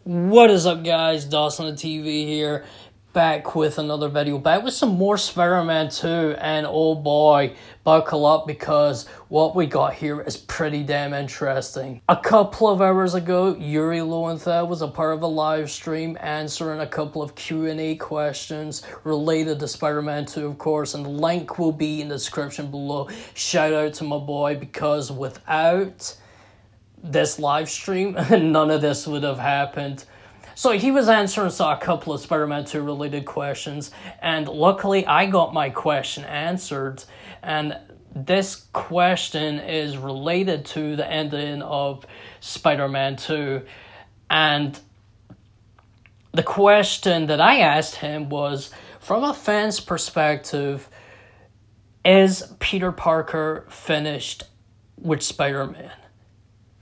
What is up, guys? Dawson the TV here, back with another video, back with some more Spider-Man 2, and oh boy, buckle up because what we got here is pretty damn interesting. A couple of hours ago, Yuri Lowenthal was a part of a live stream answering a couple of Q&A questions related to Spider-Man 2, of course, and the link will be in the description below. Shout out to my boy, because without this live stream, none of this would have happened. So he was answering a couple of Spider-Man 2 related questions, and luckily I got my question answered, and this question is related to the ending of Spider-Man 2, and the question that I asked him was, from a fan's perspective, is Peter Parker finished with Spider-Man?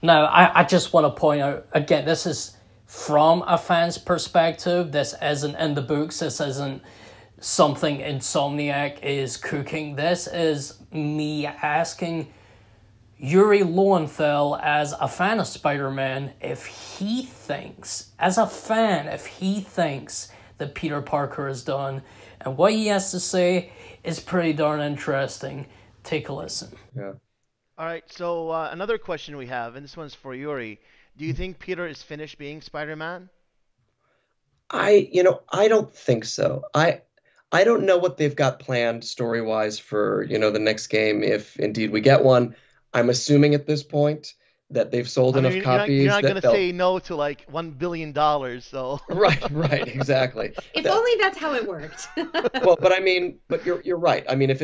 Now, I just want to point out, again, this is from a fan's perspective. This isn't in the books. This isn't something Insomniac is cooking. This is me asking Yuri Lowenthal, as a fan of Spider-Man, if he thinks, as a fan, if he thinks that Peter Parker is done. And what he has to say is pretty darn interesting. Take a listen. Yeah. All right, so another question we have, and this one's for Yuri. Do you think Peter is finished being Spider-Man? I don't think so. I don't know what they've got planned story-wise for, the next game, if indeed we get one. I'm assuming at this point that they've sold I mean, enough you're copies not that gonna they'll. say no to like $1 billion, so. Right, exactly. If only that's how it worked. Well, but you're right. I mean, if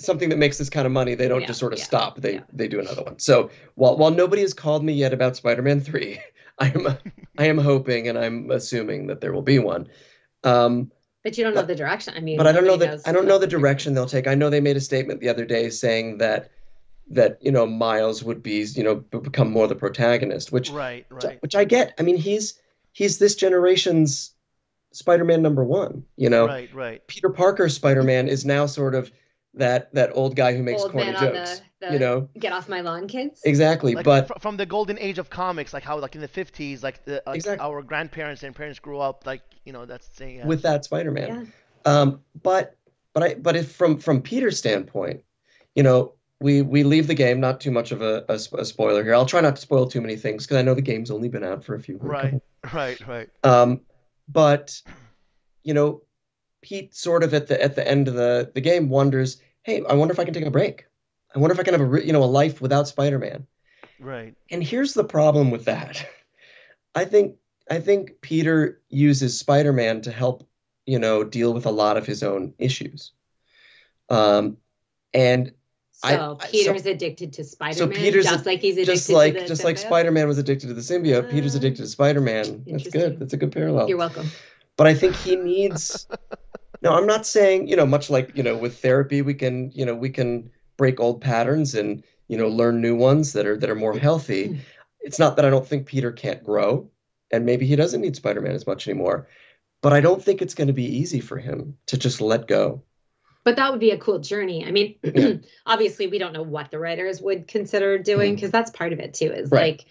something that makes this kind of money, they don't just sort of stop. They do another one. So while nobody has called me yet about Spider-Man 3, I am hoping and I'm assuming that there will be one. But you don't know the direction. I mean, but I don't know the direction they'll take. I know they made a statement the other day saying that Miles would be, become more the protagonist, which Right. which I get. I mean, he's this generation's Spider-Man number one, Right. Peter Parker's Spider-Man is now sort of that old guy who makes old corny man jokes, on get off my lawn, kids. Exactly, Like but from the golden age of comics, like how like in the 50s, like exactly. our grandparents and parents grew up, like that's saying with that Spider-Man. Yeah. But if from Peter's standpoint, we leave the game. Not too much of a spoiler here. I'll try not to spoil too many things because I know the game's only been out for a few weeks. Right. But Pete sort of at the end of the game wonders, hey, I wonder if I can take a break. I wonder if I can have a life without Spider-Man. Right. And here's the problem with that. I think Peter uses Spider-Man to help deal with a lot of his own issues. And Peter's addicted to Spider-Man, so Peter's just like he's addicted just like Spider-Man was addicted to the symbiote. Peter's addicted to Spider-Man. That's good. That's a good parallel. You're welcome. But I think he needs. No, I'm not saying much like with therapy we can break old patterns and learn new ones that are more healthy. It's not that I don't think Peter can't grow, and maybe he doesn't need Spider-Man as much anymore. But I don't think it's going to be easy for him to just let go. But that would be a cool journey. I mean, obviously we don't know what the writers would consider doing, because that's part of it too, is like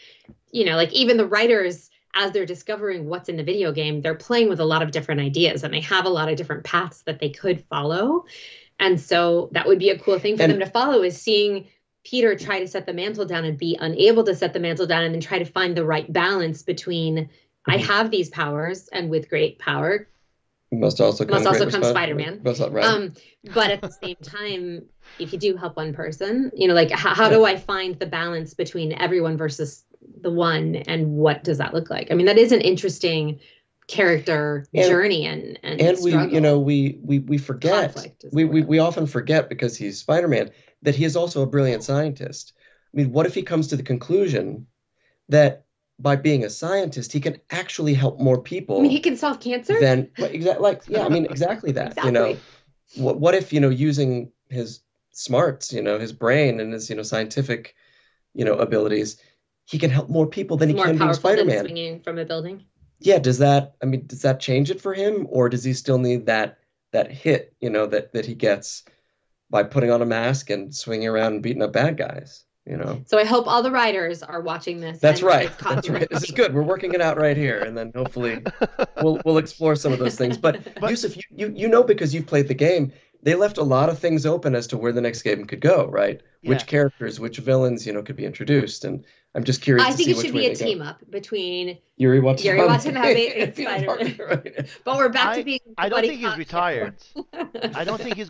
even the writers, as they're discovering what's in the video game, they're playing with a lot of different ideas and they have a lot of different paths that they could follow. And so that would be a cool thing for them to follow, is seeing Peter try to set the mantle down and be unable to set the mantle down, and then try to find the right balance between I have these powers, and with great power must also come Spider-Man. But at the same time, if you do help one person, like how do I find the balance between everyone versus the one, and what does that look like? I mean, that is an interesting character journey and struggle. we forget, we often forget, because he's Spider-Man, that he is also a brilliant scientist. I mean, what if he comes to the conclusion that by being a scientist, he can actually help more people? I mean, he can solve cancer. Exactly that. Exactly. What if using his smarts, his brain and his scientific, abilities, he can help more people than he can being Spider-Man. Swinging from a building. Yeah. Does that change it for him, or does he still need that hit, that he gets by putting on a mask and swinging around and beating up bad guys? So I hope all the writers are watching this. That's right. That's right. This is good. We're working it out right here, and then hopefully we'll explore some of those things. But Yusuf, you know, because you've played the game, they left a lot of things open as to where the next game could go, right? Yeah. Which characters, which villains, could be introduced, and I'm just curious. I think it should be a team up between Yuri Watanabe and Spider-Man. But we're back to being. I don't think he's retired. I don't think he's